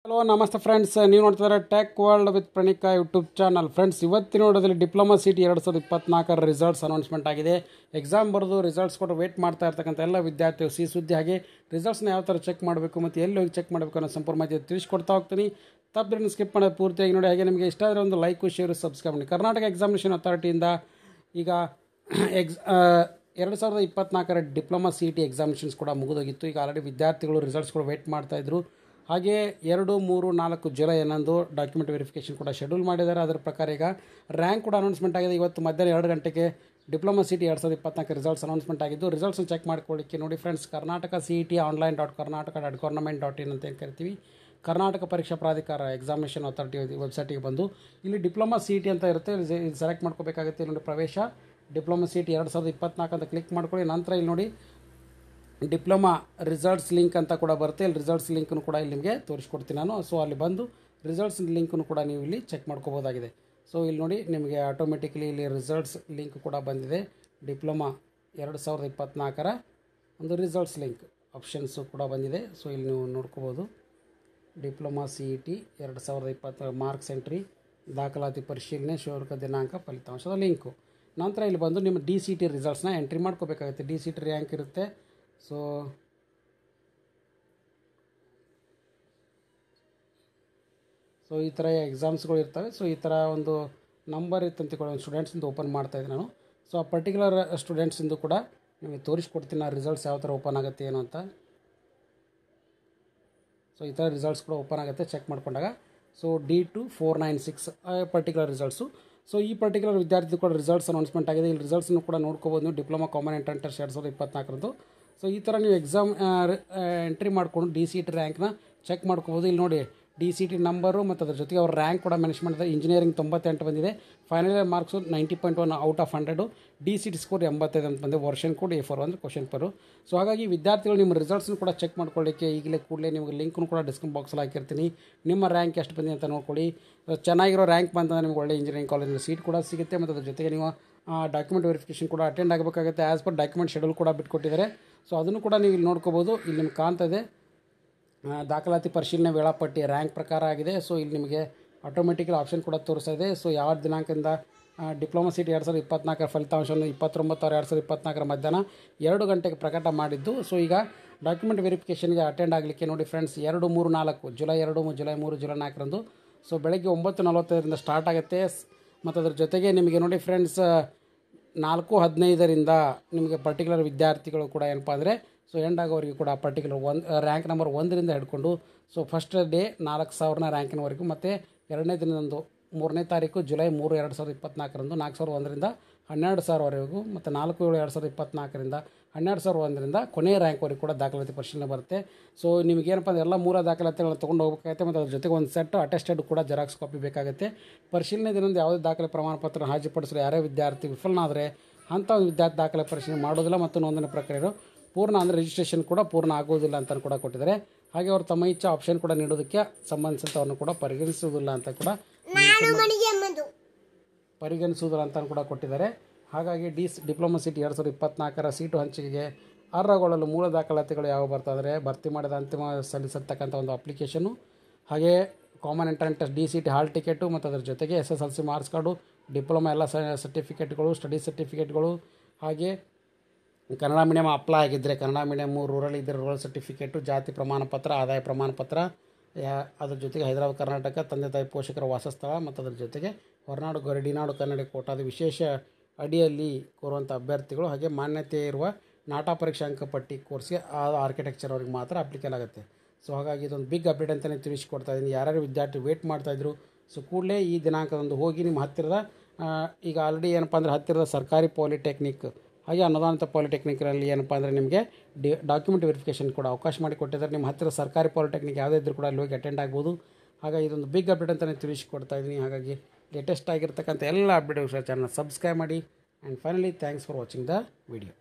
Hello ನಮಸ್ತೆ friends, ನೀವು ನೋಡ್ತಿದ್ದಾರೆ tech world with Pranika YouTube channel. Friends, ಇವತ್ತಿನ ನೋಡೋದ್ರಲ್ಲಿ ಡಿಪ್ಲೊಮಾ ಸಿಟಿ 2024 ರಿಸಲ್ಟ್ಸ್ ಅನೌನ್ಸ್ಮೆಂಟ್ ಆಗಿದೆ. ಎಕ್ಸಾಮ್ ಬರೆದು ರಿಸಲ್ಟ್ಸ್ ಕೊಟ್ಟು ವೇಟ್ ಮಾಡ್ತಾ ಇರ್ತಕ್ಕಂಥ ಎಲ್ಲ ವಿದ್ಯಾರ್ಥಿಗಳು ಸಿಹಿ ಸುದ್ದಿ. ಹಾಗೆ ರಿಸಲ್ಟ್ಸ್ನ ಯಾವ ಥರ ಚೆಕ್ ಮಾಡಬೇಕು ಮತ್ತು ಎಲ್ಲಿ ಹೋಗಿ ಚೆಕ್ ಮಾಡಬೇಕು ಅನ್ನೋ ಸಂಪೂರ್ಣ ಮಾಹಿತಿ ತಿಳಿಸ್ಕೊಡ್ತಾ ಹೋಗ್ತೀನಿ. ತಪ್ಪು ಸ್ಕಿಪ್ ಮಾಡೋದು ಪೂರ್ತಿಯಾಗಿ ನೋಡಿ. ಹಾಗೆ ನಿಮಗೆ ಇಷ್ಟ ಆದರೆ ಒಂದು ಲೈಕು ಶೇರು ಸಬ್ಸ್ಕ್ರೈಬ್ ಮಾಡಿ. ಕರ್ನಾಟಕ ಎಕ್ಸಾಮಿನೇಷನ್ ಅಥಾರಿಟಿಯಿಂದ ಈಗ 2024 ಡಿಪ್ಲೊಮಾ ಸಿ ಟಿ ಎಕ್ಸಾಮಿನೇಷನ್ಸ್ ಕೂಡ ಮುಗಿದೋಗಿತ್ತು. ಈಗ ಆಲ್ರೆಡಿ ವಿದ್ಯಾರ್ಥಿಗಳು ರಿಸಲ್ಟ್ಸ್ಗಳು ವೇಟ್ ಮಾಡ್ತಾಯಿದ್ರು. ಹಾಗೆ 2, 3, 4 ಜುಲೈ ಏನಂದು ಡಾಕ್ಯುಮೆಂಟ್ ವೆರಿಫಿಕೇಷನ್ ಕೂಡ ಶೆಡ್ಯೂಲ್ ಮಾಡಿದ್ದಾರೆ. ಅದರ ಪ್ರಕಾರ ಈಗ ರ್ಯಾಂಕ್ ಕೂಡ ಅನೌನ್ಸ್ಮೆಂಟ್ ಆಗಿದೆ. ಇವತ್ತು ಮಧ್ಯಾಹ್ನ 2 ಗಂಟೆಗೆ diploma C T 2024 results announcement ಆಗಿದ್ದು, ರಿಸಲ್ಟ್ಸ್ನ ಚೆಕ್ ಮಾಡ್ಕೊಳ್ಳಿಕ್ಕೆ ನೋಡಿ ಫ್ರೆಂಡ್ಸ್, ಕರ್ನಾಟಕ CET online.karnataka.government.in ಅಂತ ಏನು ಕರಿತೀವಿ, ಕರ್ನಾಟಕ ಪರೀಕ್ಷಾ ಪ್ರಾಧಿಕಾರ ಎಕ್ಸಾಮಿನೇಷನ್ ಅಥಾರಿಟಿ ವೆಬ್ಸೈಟಿಗೆ ಬಂದು ಇಲ್ಲಿ ಡಿಪ್ಲೊಮಾ CET ಅಂತ ಇರುತ್ತೆ. ಇದು ಸೆಲೆಕ್ಟ್ ಮಾಡ್ಕೋಬೇಕಾಗುತ್ತೆ. ಇಲ್ಲಿ ನೋಡಿ ಪ್ರವೇಶ ಡಿಪ್ಲೊಮಾ CET 2024 ಅಂತ ಕ್ಲಿಕ್ ಮಾಡ್ಕೊಳ್ಳಿ. ನಂತರ ಇಲ್ಲಿ ನೋಡಿ ಡಿಪ್ಲೊಮಾ ರಿಸಲ್ಟ್ಸ್ ಲಿಂಕ್ ಅಂತ ಕೂಡ ಬರುತ್ತೆ. ಇಲ್ಲಿ ರಿಸಲ್ಟ್ಸ್ ಲಿಂಕನ್ನು ಕೂಡ ಇಲ್ಲಿ ನಿಮಗೆ ತೋರಿಸ್ಕೊಡ್ತೀನಿ ನಾನು. ಸೊ ಅಲ್ಲಿ ಬಂದು ರಿಸಲ್ಟ್ಸ್ ಲಿಂಕನ್ನು ಕೂಡ ನೀವು ಇಲ್ಲಿ ಚೆಕ್ ಮಾಡ್ಕೋಬೋದಾಗಿದೆ. ಸೊ ಇಲ್ಲಿ ನೋಡಿ ನಿಮಗೆ ಆಟೋಮೆಟಿಕಲಿ ಇಲ್ಲಿ ರಿಸಲ್ಟ್ಸ್ ಲಿಂಕ್ ಕೂಡ ಬಂದಿದೆ. ಡಿಪ್ಲೊಮಾ 2024 ಒಂದು ರಿಸಲ್ಟ್ಸ್ ಲಿಂಕ್ ಆಪ್ಷನ್ಸು ಕೂಡ ಬಂದಿದೆ. ಸೊ ಇಲ್ಲಿ ನೀವು ನೋಡ್ಕೋಬೋದು. ಡಿಪ್ಲೊಮಾ CET 2024 ಮಾರ್ಕ್ಸ್ ಎಂಟ್ರಿ, ದಾಖಲಾತಿ ಪರಿಶೀಲನೆ, ಶುಲ್ಕ ದಿನಾಂಕ, ಫಲಿತಾಂಶದ ಲಿಂಕು. ನಂತರ ಇಲ್ಲಿ ಬಂದು ನಿಮ್ಮ DCT ರಿಸಲ್ಟ್ಸ್ನ ಎಂಟ್ರಿ ಮಾಡ್ಕೋಬೇಕಾಗುತ್ತೆ. DCT ರ್ಯಾಂಕ್ ಇರುತ್ತೆ. ಸೊ ಈ ಥರ ಎಕ್ಸಾಮ್ಸ್ಗಳು ಇರ್ತವೆ. ಸೊ ಈ ಥರ ಒಂದು ನಂಬರ್ ಇತ್ತಂತ ಕೂಡ ಒಂದು ಸ್ಟೂಡೆಂಟ್ಸಿಂದ ಓಪನ್ ಮಾಡ್ತಾಯಿದ್ದೆ ನಾನು. ಸೊ ಆ ಪರ್ಟಿಕ್ಯುಲರ್ ಸ್ಟೂಡೆಂಟ್ಸಿಂದು ಕೂಡ ನಿಮಗೆ ತೋರಿಸ್ಕೊಡ್ತೀನಿ ಆ ರಿಸಲ್ಟ್ಸ್ ಯಾವ ಥರ ಓಪನ್ ಆಗುತ್ತೆ ಏನು ಅಂತ. ಸೊ ಈ ಥರ ರಿಸಲ್ಟ್ಸ್ ಕೂಡ ಓಪನ್ ಆಗುತ್ತೆ ಚೆಕ್ ಮಾಡ್ಕೊಂಡಾಗ. So D2496 particular results. So ಈ ಪರ್ಟಿಕ್ಯುಲರ್ ವಿದ್ಯಾರ್ಥಿ ಕೂಡ ರಿಸಲ್ಟ್ಸ್ ಅನೌನ್ಸ್ಮೆಂಟ್ ಆಗಿದೆ. ಇಲ್ಲಿ ರಿಸಲ್ಟ್ಸನ್ನು ಕೂಡ ನೋಡ್ಕೋಬೋದು ನೀವು. Diploma common entrance 2024. ಸೊ ಈ ಥರ ನೀವು ಎಕ್ಸಾಮ್ ಎಂಟ್ರಿ ಮಾಡಿಕೊಂಡು DCT ರ್ಯಾಂಕ್ನ ಚೆಕ್ ಮಾಡ್ಕೋಬೋದು. ಇಲ್ಲಿ ನೋಡಿ DCT ನಂಬರು ಮತ್ತು ಅದ್ರ ಜೊತೆಗೆ ಅವ್ರ ರ್ಯಾಂಕ್ ಕೂಡ ಮೆನ್ಷನ್ ಮಾಡಿದ್ದಾರೆ. ಇಂಜಿನಿಯರಿಂಗ್ 98 ಬಂದಿದೆ, final year marks 90.1 out of 100, DCT score 85 ಅಂತ ಬಂದಿದೆ. ವರ್ಷನ್ ಕೋಡ್ A4 ಅಂದರೆ ಕ್ವಶನ್ ಪರು. ಸೊ ಹಾಗಾಗಿ ವಿದ್ಯಾರ್ಥಿಗಳು ನಿಮ್ಮ ರಿಸಲ್ಟ್ಸ್ನು ಕೂಡ ಚೆಕ್ ಮಾಡ್ಕೊಳ್ಳಿಕ್ಕೆ ಈಗಲೇ ಕೂಡಲೇ ನಿಮಗೆ ಲಿಂಕ್ನು ಕೂಡ ಡಿಸ್ಕ್ರಿಪ್ಷನ್ ಬಾಕ್ಸಲ್ಲಿ ಹಾಕಿರ್ತೀನಿ. ನಿಮ್ಮ ರ್ಯಾಂಕ್ ಎಷ್ಟು ಬಂದಿದೆ ಅಂತ ನೋಡ್ಕೊಳ್ಳಿ. ಚೆನ್ನಾಗಿರೋ ರ್ಯಾಂಕ್ ಬಂತಂದರೆ ನಿಮ್ಗೆ ಒಳ್ಳೆ ಇಂಜಿನಿಯರಿಂಗ್ ಕಾಲೇಜಲ್ಲಿ ಸೀಟ್ ಕೂಡ ಸಿಗುತ್ತೆ. ಮತ್ತು ಅದ್ರ ಜೊತೆಗೆ ನೀವು ಡಾಕ್ಯುಮೆಂಟ್ ವೆರಿಫಿಕೇಷನ್ ಕೂಡ ಅಟೆಂಡ್ ಆಗಬೇಕಾಗುತ್ತೆ. ಆ್ಯಸ್ ಪರ್ ಡಾಕ್ಯುಮೆಂಟ್ ಶೆಡ್ಯೂಲ್ ಕೂಡ ಬಿಟ್ಕೊಟ್ಟಿದ್ದಾರೆ. ಸೊ ಅದನ್ನು ಕೂಡ ನೀವು ಇಲ್ಲಿ ನೋಡ್ಕೋಬೋದು. ಇಲ್ಲಿ ನಿಮ್ಗೆ ಕಾಣ್ತದೆ ದಾಖಲಾತಿ ಪರಿಶೀಲನೆ ವೇಳಾಪಟ್ಟಿ ರ್ಯಾಂಕ್ ಪ್ರಕಾರ ಆಗಿದೆ. ಸೊ ಇಲ್ಲಿ ನಿಮಗೆ ಆಟೋಮೆಟಿಕಲಿ ಆಪ್ಷನ್ ಕೂಡ ತೋರಿಸ್ತಾ ಇದೆ. ಸೊ ಯಾವ ದಿನಾಂಕದಿಂದ ಡಿಪ್ಲೊಮಾ CET 2024 ಫಲಿತಾಂಶವನ್ನು 29/6/2024 ಮಧ್ಯಾಹ್ನ 2 ಗಂಟೆಗೆ ಪ್ರಕಟ ಮಾಡಿದ್ದು. ಸೊ ಈಗ ಡಾಕ್ಯುಮೆಂಟ್ ವೆರಿಫಿಕೇಷನ್ಗೆ ಅಟೆಂಡ್ ಆಗಲಿಕ್ಕೆ ನೋಡಿ ಫ್ರೆಂಡ್ಸ್, 2, 3, 4 ಜುಲೈ 2, ಜುಲೈ 3, ಜುಲೈ 4ರಂದು ಸೊ ಬೆಳಗ್ಗೆ 9:45 ಸ್ಟಾರ್ಟ್ ಆಗುತ್ತೆ. ಮತ್ತು ಅದ್ರ ಜೊತೆಗೆ ನಿಮಗೆ ನೋಡಿ ಫ್ರೆಂಡ್ಸ್ 4:15 ನಿಮಗೆ ಪರ್ಟಿಕ್ಯುಲರ್ ವಿದ್ಯಾರ್ಥಿಗಳು ಕೂಡ ಏನಪ್ಪ ಅಂದರೆ ಸೊ ಎಂಡ್ ಆಗೋವರೆಗೂ ಕೂಡ ಪರ್ಟಿಕ್ಯುಲರ್ ರ್ಯಾಂಕ್ ನಂಬರ್ 1ರಿಂದ ಹಿಡ್ಕೊಂಡು ಸೊ ಫಸ್ಟ್ ಡೇ 4,000ನ ರ್ಯಾಂಕಿನವರೆಗೂ, ಮತ್ತು 2ನೇ ದಿನದಂದು 3ನೇ ತಾರೀಕು ಜುಲೈ 3, 2024ರಂದು 4,001ರಿಂದ 12,000ವರೆಗೂ, ಮತ್ತು 4/7/2024ರಿಂದ 12,001ರಿಂದ ಕೊನೆಯ ರ್ಯಾಂಕ್ವರೆಗೂ ಕೂಡ ದಾಖಲಾತಿ ಪರಿಶೀಲನೆ ಬರುತ್ತೆ. ಸೊ ನಿಮಗೇನಪ್ಪ ಅಂದರೆ ಎಲ್ಲ 3 ದಾಖಲಾತಿಗಳನ್ನು ತೊಗೊಂಡು ಹೋಗಬೇಕಾಗುತ್ತೆ. ಮತ್ತು ಅದ್ರ ಜೊತೆಗೆ ಒಂದು ಸೆಟ್ ಅಟೆಸ್ಟೆಡ್ ಕೂಡ ಜೆರಾಕ್ಸ್ ಕಾಪಿ ಬೇಕಾಗುತ್ತೆ. ಪರಿಶೀಲನೆ ದಿನದ ಯಾವುದೇ ದಾಖಲೆ ಪ್ರಮಾಣ ಪತ್ರ ಹಾಜರುಪಡಿಸಲು ಯಾರೇ ವಿದ್ಯಾರ್ಥಿ ವಿಫಲನಾದರೆ ಅಂಥ ವಿದ್ಯಾರ್ಥಿ ದಾಖಲೆ ಪರಿಶೀಲನೆ ಮಾಡೋದಿಲ್ಲ ಮತ್ತು ನೋಂದಣಿ ಪ್ರಕ್ರಿಯೆ ಪೂರ್ಣ ಅಂದರೆ ರಿಜಿಸ್ಟ್ರೇಷನ್ ಕೂಡ ಪೂರ್ಣ ಆಗೋದಿಲ್ಲ ಅಂತ ಕೂಡ ಕೊಟ್ಟಿದ್ದಾರೆ. ಹಾಗೆ ಅವರು ತಮ್ಮ ಇಚ್ಛೆ ಆಪ್ಷನ್ ಕೂಡ ನೀಡೋದಕ್ಕೆ ಸಂಬಂಧಿಸಿದವ್ರನ್ನು ಕೂಡ ಪರಿಗಣಿಸುವುದಿಲ್ಲ ಅಂತ ಕೂಡ ಕೊಟ್ಟಿದ್ದಾರೆ. ಹಾಗಾಗಿ ಡಿಪ್ಲೊಮಾ CET 2024 ಸೀಟು ಹಂಚಿಕೆಗೆ ಅರ್ಹಗೊಳ್ಳಲು ಮೂಲ ದಾಖಲಾತಿಗಳು ಯಾವ ಬರ್ತಾಯಿದ್ರೆ ಭರ್ತಿ ಮಾಡಿದ ಅಂತಿಮ ಸಲ್ಲಿಸತಕ್ಕಂಥ ಒಂದು ಅಪ್ಲಿಕೇಶನು, ಹಾಗೆ ಕಾಮನ್ ಎಂಟ್ರೆನ್ಸ್ ಟೆಸ್ಟ್, DCT ಹಾಲ್ ಟಿಕೆಟು, ಮತ್ತು ಅದರ ಜೊತೆಗೆ SSLC ಮಾರ್ಕ್ಸ್ ಕಾರ್ಡು, ಡಿಪ್ಲೊಮಾ ಎಲ್ಲ ಸರ್ಟಿಫಿಕೇಟ್ಗಳು, ಸ್ಟಡಿ ಸರ್ಟಿಫಿಕೇಟ್ಗಳು, ಹಾಗೆ ಕನ್ನಡ ಮೀಡಿಯಮ್ ಅಪ್ಲೈ ಆಗಿದ್ದರೆ ಕನ್ನಡ ಮೀಡಿಯಮ್ಮು, ರೂರಲ್ ಇದ್ದರೆ ರೂರಲ್ ಸರ್ಟಿಫಿಕೇಟು, ಜಾತಿ ಪ್ರಮಾಣ ಪತ್ರ, ಆದಾಯ ಪ್ರಮಾಣ ಪತ್ರ, ಅದ್ರ ಜೊತೆಗೆ ಹೈದರಾಬಾದ್ ಕರ್ನಾಟಕ ತಂದೆ ತಾಯಿ ಪೋಷಕರ ವಾಸಸ್ಥಳ, ಮತ್ತು ಅದ್ರ ಜೊತೆಗೆ ಹೊರನಾಡು ಗಡಿನಾಡು ಕನ್ನಡ ಕೋಟಾದ ವಿಶೇಷ ಅಡಿಯಲ್ಲಿ ಕೋರುವಂಥ ಅಭ್ಯರ್ಥಿಗಳು, ಹಾಗೆ ಮಾನ್ಯತೆ ಇರುವ ನಾಟಾ ಪರೀಕ್ಷಾ ಅಂಕಪಟ್ಟಿ ಕೋರ್ಸ್ಗೆ ಆರ್ಕಿಟೆಕ್ಚರ್ ಅವ್ರಿಗೆ ಮಾತ್ರ ಅಪ್ಲಿಕೇಬಲ್ ಆಗುತ್ತೆ. ಸೊ ಹಾಗಾಗಿ ಇದೊಂದು ಬಿಗ್ ಅಪ್ಡೇಟ್ ಅಂತಲೇ ತಿಳಿಸ್ಕೊಡ್ತಾ ಇದ್ದೀನಿ. ಯಾರ್ಯಾರು ವಿದ್ಯಾರ್ಥಿ ವೇಟ್ ಮಾಡ್ತಾಯಿದ್ರು ಸೊ ಕೂಡಲೇ ಈ ದಿನಾಂಕದಂದು ಹೋಗಿ ನಿಮ್ಮ ಹತ್ತಿರದ ಈಗ ಆಲ್ರೆಡಿ ಏನಪ್ಪ ಅಂದರೆ ಹತ್ತಿರದ ಸರ್ಕಾರಿ ಪಾಲಿಟೆಕ್ನಿಕ್ ಹಾಗೆ ಅನುದಾನಿತ ಪಾಲಿಟೆಕ್ನಿಕಲ್ಲಿ ಏನಪ್ಪ ಅಂದರೆ ನಿಮಗೆ ಡಾಕ್ಯುಮೆಂಟ್ ವೆರಿಫಿಕೇಷನ್ ಕೂಡ ಅವಕಾಶ ಮಾಡಿಕೊಟ್ಟಿದ್ದಾರೆ. ನಿಮ್ಮ ಹತ್ತಿರ ಸರ್ಕಾರಿ ಪಾಲಿಟೆಕ್ನಿಕ್ ಯಾವುದೇ ಇದ್ದರೂ ಕೂಡ ಅಲ್ಲಿ ಹೋಗಿ ಅಟೆಂಡ್ ಆಗ್ಬೋದು. ಹಾಗಾಗಿ ಇದೊಂದು ಬಿಗ್ ಅಪ್ಡೇಟ್ ಅಂತಲೇ ತಿಳಿಸ್ಕೊಡ್ತಾ ಇದ್ದೀನಿ. ಹಾಗಾಗಿ ಲೇಟೆಸ್ಟ್ ಆಗಿರ್ತಕ್ಕಂಥ ಎಲ್ಲ ಅಪ್ಡೇಟ್ ಚಾನಲ್ ಸಬ್ಸ್ಕ್ರೈಬ್ ಮಾಡಿ. And finally thanks for watching the video.